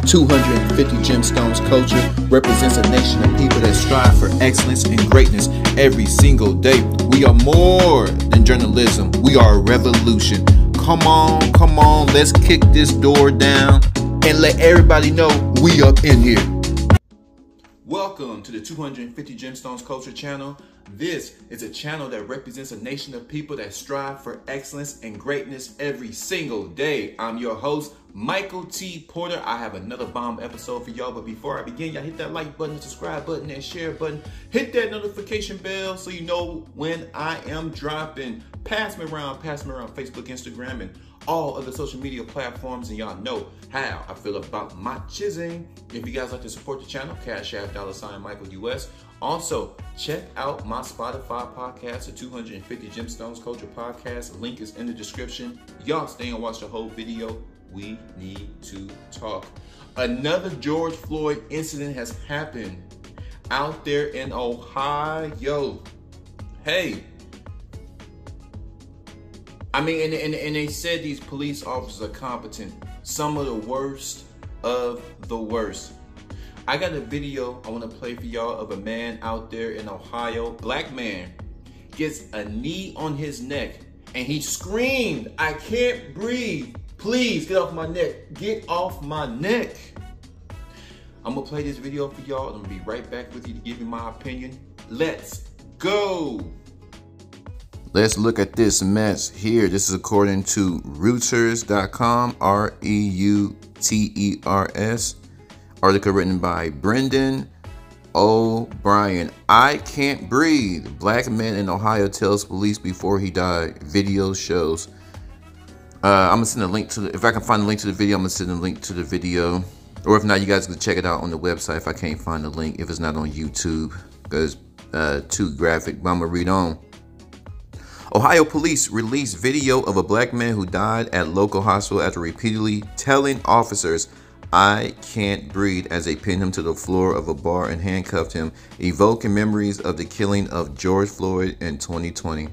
250 Gemstones culture represents a nation of people that strive for excellence and greatness every single day. We are more than journalism. We are a revolution. Come on, let's kick this door down and let everybody know we up in here. Welcome to the 250 Gemstones Culture channel. This is a channel that represents a nation of people that strive for excellence and greatness every single day. I'm your host, Michael T. Porter. I have another bomb episode for y'all, but before I begin, y'all hit that like button, subscribe button, and share button. Hit that notification bell so you know when I am dropping. Pass me around Facebook, Instagram, and all other social media platforms, and y'all know how I feel about my chizzing. If you guys like to support the channel, Cash App $Michael US. Also, check out my Spotify podcast, the 250 Gemstones Culture podcast. Link is in the description. Y'all stay and watch the whole video. We need to talk. Another George Floyd incident has happened out there in Ohio. Hey, I mean, and they said these police officers are competent. Some of the worst of the worst. I got a video I want to play for y'all of a man out there in Ohio. Black man gets a knee on his neck and he screamed, "I can't breathe. Please get off my neck. Get off my neck." I'm going to play this video for y'all. I'm going to be right back with you to give you my opinion. Let's go. Let's look at this mess here. This is according to Reuters.com, Reuters. Article written by Brendan O'Brien. "I can't breathe. Black man in Ohio tells police before he died." Video shows. I'm gonna send a link to if I can find a link to the video, I'm gonna send a link to the video. Or if not, you guys can check it out on the website if I can't find the link, if it's not on YouTube, because too graphic, but I'm gonna read on. Ohio police released video of a black man who died at local hospital after repeatedly telling officers, "I can't breathe," as they pinned him to the floor of a bar and handcuffed him, evoking memories of the killing of George Floyd in 2020.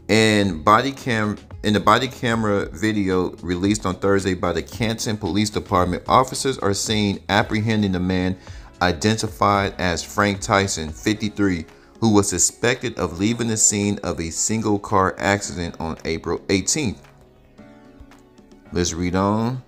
In the body camera video released on Thursday by the Cant Police Department, officers are seen apprehending the man identified as Frank Tyson, 53, who was suspected of leaving the scene of a single car accident on April 18th. Let's read on.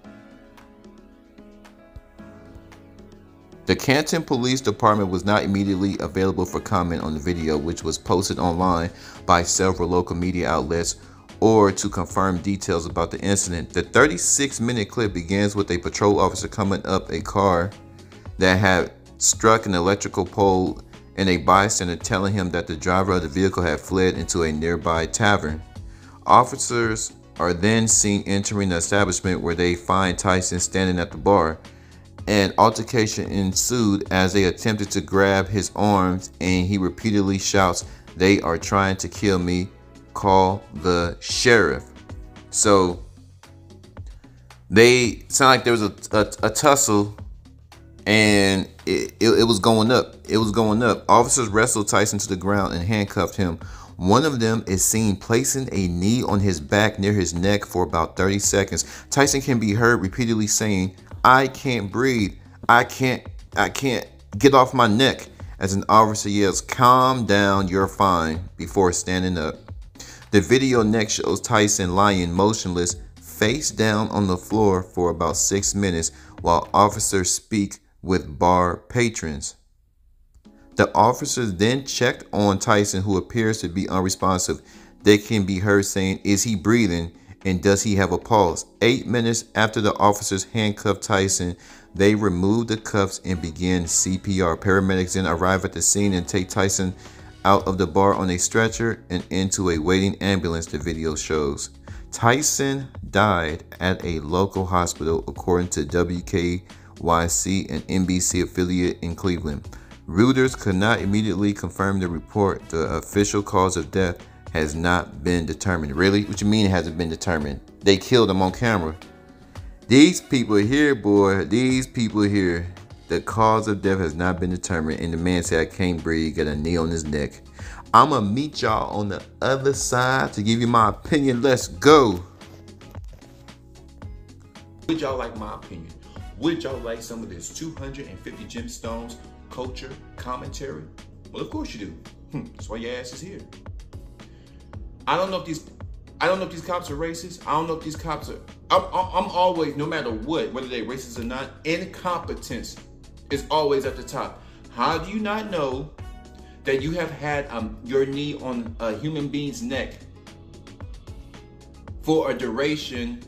The Canton Police Department was not immediately available for comment on the video, which was posted online by several local media outlets, or to confirm details about the incident. The 36-minute clip begins with a patrol officer coming up a car that had struck an electrical pole and a bystander telling him that the driver of the vehicle had fled into a nearby tavern. Officers are then seen entering the establishment where they find Tyson standing at the bar. An altercation ensued as they attempted to grab his arms, and he repeatedly shouts, "They are trying to kill me. Call the sheriff." So they sound like there was a tussle, and it was going up. It was going up. Officers wrestled Tyson to the ground and handcuffed him. One of them is seen placing a knee on his back near his neck for about 30 seconds. Tyson can be heard repeatedly saying, "I can't breathe. I can't get off my neck," as an officer yells, "Calm down, you're fine," before standing up. The video next shows Tyson lying motionless, face down on the floor for about 6 minutes while officers speak with bar patrons. The officers then checked on Tyson, who appears to be unresponsive. They can be heard saying, "Is he breathing? And does he have a pulse?" 8 minutes after the officers handcuffed Tyson, they removed the cuffs and began CPR. Paramedics then arrive at the scene and take Tyson out of the bar on a stretcher and into a waiting ambulance, the video shows. Tyson died at a local hospital, according to WKYC, an NBC affiliate in Cleveland. Reuters could not immediately confirm the report. The official cause of death has not been determined. Really? What you mean it hasn't been determined? They killed him on camera. These people here, boy, these people here, the cause of death has not been determined, and the man said, "I can't breathe," got a knee on his neck. I'm gonna meet y'all on the other side to give you my opinion. Let's go. Would y'all like my opinion? Would y'all like some of this 250 gemstones culture commentary? Well, of course you do. That's why your ass is here. I don't know if these cops are racist. I don't know if these cops are. I'm always, no matter what, whether they're racist or not, incompetence is always at the top. How do you not know that you have had your knee on a human being's neck for a duration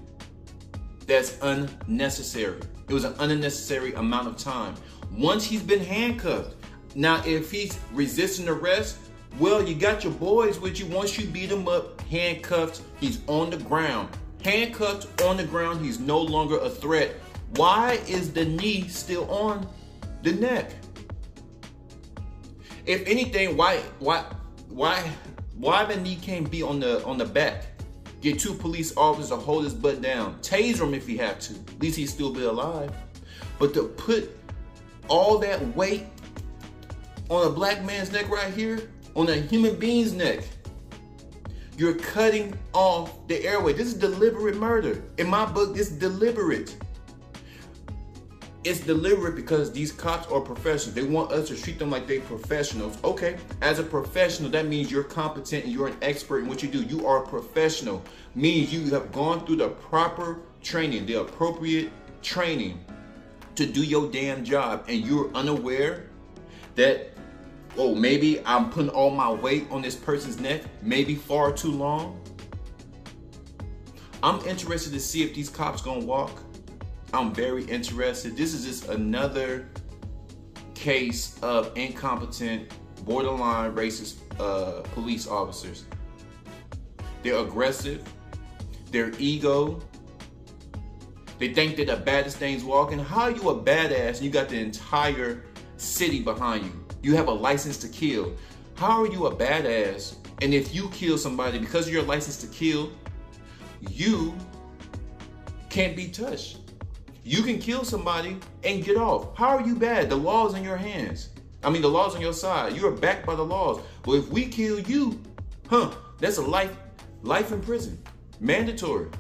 that's unnecessary? It was an unnecessary amount of time. Once he's been handcuffed, now if he's resisting arrest, well, you got your boys with you. Once you beat him up, handcuffed, he's on the ground. Handcuffed on the ground, he's no longer a threat. Why is the knee still on the neck? If anything, why the knee can't be on the back? Get 2 police officers to hold his butt down. Taser him if he have to. At least he'd still be alive. But to put all that weight on a black man's neck right here, on a human being's neck, you're cutting off the airway. This is deliberate murder. In my book, this is deliberate. It's deliberate because these cops are professionals. They want us to treat them like they're professionals. Okay, as a professional, that means you're competent and you're an expert in what you do. You are a professional. Means you have gone through the proper training, the appropriate training to do your damn job, and you're unaware that, oh, maybe I'm putting all my weight on this person's neck, maybe far too long. I'm interested to see if these cops gonna walk. I'm very interested. This is just another case of incompetent, borderline racist police officers. They're aggressive. Their ego. They think they're the baddest things walking. How are you a badass and you got the entire city behind you? You have a license to kill. How are you a badass? And if you kill somebody because of your license to kill, you can't be touched. You can kill somebody and get off. How are you bad? The law's in your hands. I mean, the law's on your side. You are backed by the laws. Well, if we kill you, that's a life in prison. Mandatory.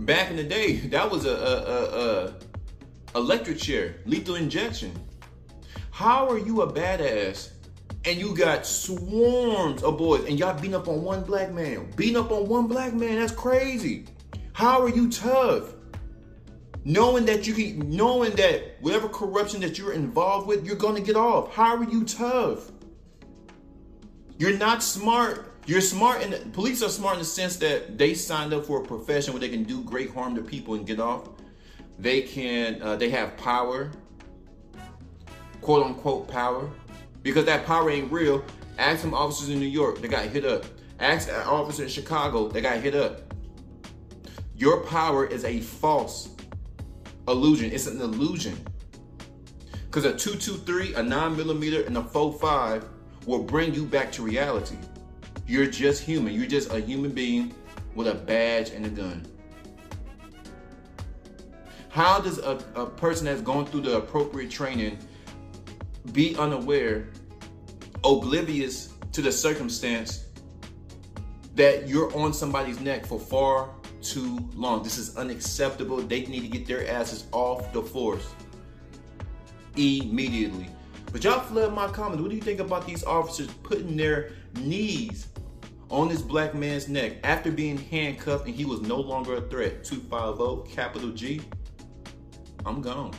Back in the day, that was a electric chair, lethal injection. How are you a badass and you got swarms of boys and y'all beating up on one black man? Beating up on one black man, that's crazy. How are you tough? Knowing that whatever corruption that you're involved with, you're gonna get off. How are you tough? You're not smart. You're smart, and police are smart in the sense that they signed up for a profession where they can do great harm to people and get off. They have power, quote unquote power, because that power ain't real. Ask some officers in New York, they got hit up. Ask an officer in Chicago, they got hit up. Your power is a false illusion. It's an illusion. Because a 223, a 9mm, and a 4.5 will bring you back to reality. You're just human. You're just a human being with a badge and a gun. How does a person that's gone through the appropriate training be unaware, oblivious to the circumstance that you're on somebody's neck for far too long? This is unacceptable. They need to get their asses off the force immediately. But y'all flood my comments. What do you think about these officers putting their knees on this black man's neck after being handcuffed and he was no longer a threat? 250, capital G. I'm gone.